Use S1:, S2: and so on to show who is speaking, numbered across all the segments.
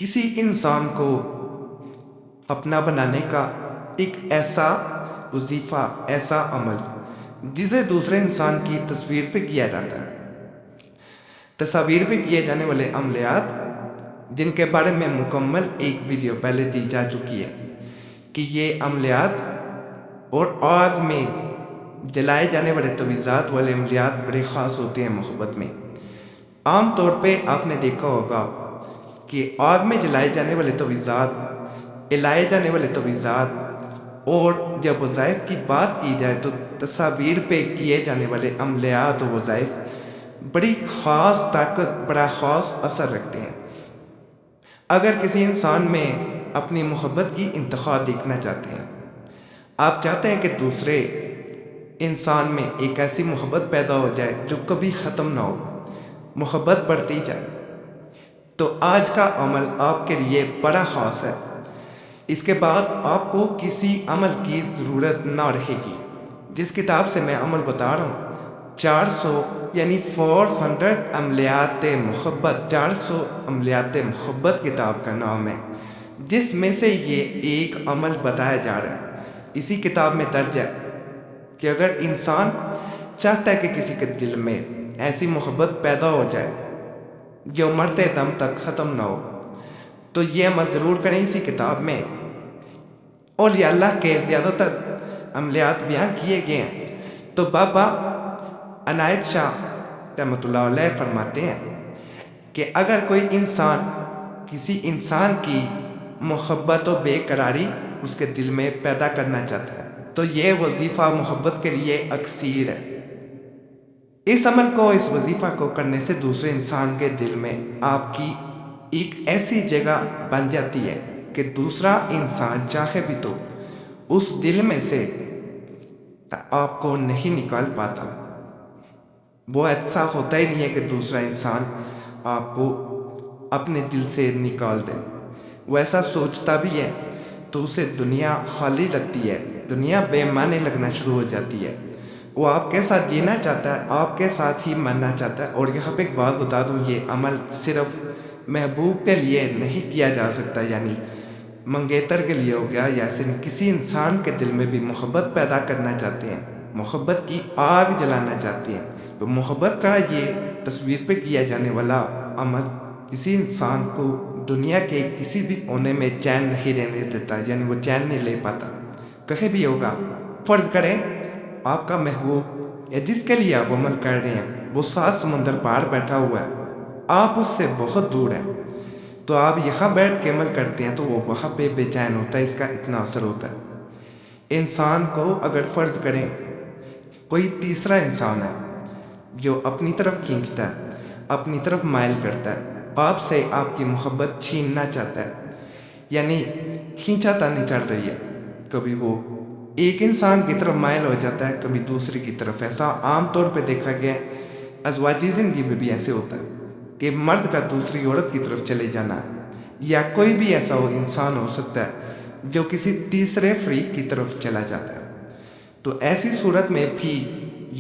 S1: کسی انسان کو اپنا بنانے کا ایک ایسا وظیفہ، ایسا عمل جسے دوسرے انسان کی تصویر پہ کیا جاتا ہے۔ تصاویر پہ کیے جانے والے عملیات جن کے بارے میں مکمل ایک ویڈیو پہلے دی جا چکی ہے کہ یہ عملیات اور آگ میں جلائے جانے والے تویزات والے عملیات بڑے خاص ہوتے ہیں محبت میں۔ عام طور پہ آپ نے دیکھا ہوگا کہ آگ میں جلائے جانے والے تویزات، الائے جانے والے تویزات، اور جب وظائف کی بات کی جائے تو تصاویر پہ کیے جانے والے عملیات و وظائف بڑی خاص طاقت، بڑا خاص اثر رکھتے ہیں۔ اگر کسی انسان میں اپنی محبت کی انتہا دیکھنا چاہتے ہیں، آپ چاہتے ہیں کہ دوسرے انسان میں ایک ایسی محبت پیدا ہو جائے جو کبھی ختم نہ ہو، محبت بڑھتی جائے، تو آج کا عمل آپ کے لیے بڑا خاص ہے۔ اس کے بعد آپ کو کسی عمل کی ضرورت نہ رہے گی۔ جس کتاب سے میں عمل بتا رہا ہوں 400 یعنی 400 عملیات محبت، 400 عملیات محبت کتاب کا نام ہے، جس میں سے یہ ایک عمل بتایا جا رہا ہے۔ اسی کتاب میں درج ہے کہ اگر انسان چاہتا ہے کہ کسی کے دل میں ایسی محبت پیدا ہو جائے جو مرتے دم تک ختم نہ ہو، تو یہ عمل ضرور کریں۔ اسی کتاب میں اولیاء اللہ کے زیادہ تر عملیات بیان کیے گئے ہیں۔ تو بابا عنایت شاہ رحمۃ اللہ علیہ فرماتے ہیں کہ اگر کوئی انسان کسی انسان کی محبت و بے قراری اس کے دل میں پیدا کرنا چاہتا ہے تو یہ وظیفہ محبت کے لیے اکسیر ہے۔ اس عمل کو، اس وظیفہ کو کرنے سے دوسرے انسان کے دل میں آپ کی ایک ایسی جگہ بن جاتی ہے کہ دوسرا انسان چاہے بھی تو اس دل میں سے آپ کو نہیں نکال پاتا۔ وہ ایسا ہوتا ہی نہیں ہے کہ دوسرا انسان آپ کو اپنے دل سے نکال دے۔ وہ ایسا سوچتا بھی ہے تو اسے دنیا خالی لگتی ہے، دنیا بے معنی لگنا شروع ہو جاتی ہے۔ وہ آپ کے ساتھ جینا چاہتا ہے، آپ کے ساتھ ہی مرنا چاہتا ہے۔ اور یہاں پہ ایک بات بتا دوں، یہ عمل صرف محبوب کے لیے نہیں کیا جا سکتا، یعنی منگیتر کے لیے ہو گیا، یا صرف کسی انسان کے دل میں بھی محبت پیدا کرنا چاہتے ہیں، محبت کی آگ جلانا چاہتے ہیں، تو محبت کا یہ تصویر پہ کیا جانے والا عمل کسی انسان کو دنیا کے کسی بھی کونے میں چین نہیں رہنے دیتا، یعنی وہ چین نہیں لے پاتا۔ کہیں بھی ہوگا، فرض کریں آپ کا محبوب یا جس کے لیے آپ عمل کر رہے ہیں وہ 7 سمندر پار بیٹھا ہوا ہے، آپ اس سے بہت دور ہیں، تو آپ یہاں بیٹھ کے عمل کرتے ہیں تو وہ وہاں پہ بے چین ہوتا ہے۔ اس کا اتنا اثر ہوتا ہے۔ انسان کو اگر فرض کریں کوئی تیسرا انسان ہے جو اپنی طرف کھینچتا ہے، اپنی طرف مائل کرتا ہے، آپ سے آپ کی محبت چھیننا چاہتا ہے، یعنی کھینچا تانی چڑھ رہی ہے، کبھی وہ ایک انسان کی طرف مائل ہو جاتا ہے، کبھی دوسرے کی طرف۔ ایسا عام طور پہ دیکھا گیا ہے، ازواجی زندگی میں بھی ایسے ہوتا ہے کہ مرد کا دوسری عورت کی طرف چلے جانا ہے، یا کوئی بھی ایسا انسان ہو سکتا ہے جو کسی تیسرے فریق کی طرف چلا جاتا ہے۔ تو ایسی صورت میں بھی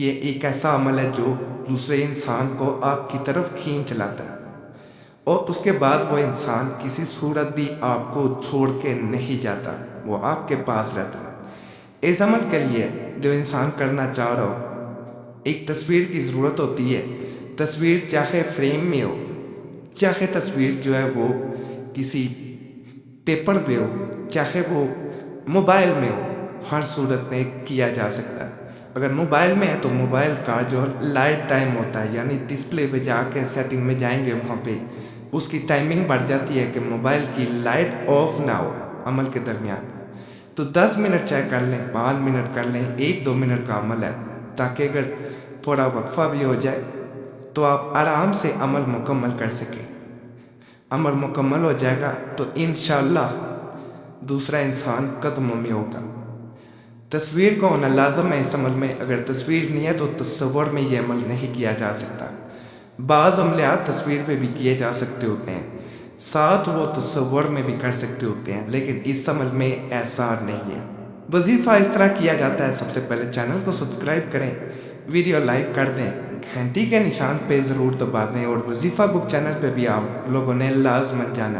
S1: یہ ایک ایسا عمل ہے جو دوسرے انسان کو آپ کی طرف کھینچ لاتا ہے، اور اس کے بعد وہ انسان کسی صورت بھی آپ کو چھوڑ کے نہیں جاتا، وہ آپ کے پاس رہتا ہے۔ اس عمل کے لیے جو انسان کرنا چاہ رہا ہو، ایک تصویر کی ضرورت ہوتی ہے۔ تصویر چاہے فریم میں ہو، چاہے تصویر جو ہے وہ کسی پیپر میں ہو، چاہے وہ موبائل میں ہو، ہر صورت میں کیا جا سکتا ہے۔ اگر موبائل میں ہے تو موبائل کا جو لائٹ ٹائم ہوتا ہے، یعنی ڈسپلے پہ جا کے سیٹنگ میں جائیں گے، وہاں پہ اس کی ٹائمنگ بڑھ جاتی ہے کہ موبائل کی لائٹ آف نہ ہو عمل کے درمیان۔ تو 10 منٹ چیک کر لیں، 5 منٹ کر لیں، 1-2 منٹ کا عمل ہے، تاکہ اگر تھوڑا وقفہ بھی ہو جائے تو آپ آرام سے عمل مکمل کر سکیں۔ عمل مکمل ہو جائے گا تو انشاءاللہ دوسرا انسان قدموں میں ہوگا۔ تصویر کو ہونا لازم ہے اس عمل میں۔ اگر تصویر نہیں ہے تو تصور میں یہ عمل نہیں کیا جا سکتا۔ بعض عملیات تصویر پہ بھی کیے جا سکتے ہوتے ہیں، ساتھ وہ تصور میں بھی کر سکتے ہوتے ہیں، لیکن اس عمل میں ایسا نہیں ہے۔ وظیفہ اس طرح کیا جاتا ہے۔ سب سے پہلے چینل کو سبسکرائب کریں، ویڈیو لائک کر دیں، گھنٹی کے نشان پہ ضرور دبا دیں، اور وظیفہ بک چینل پہ بھی آپ لوگوں نے لازماً جانا۔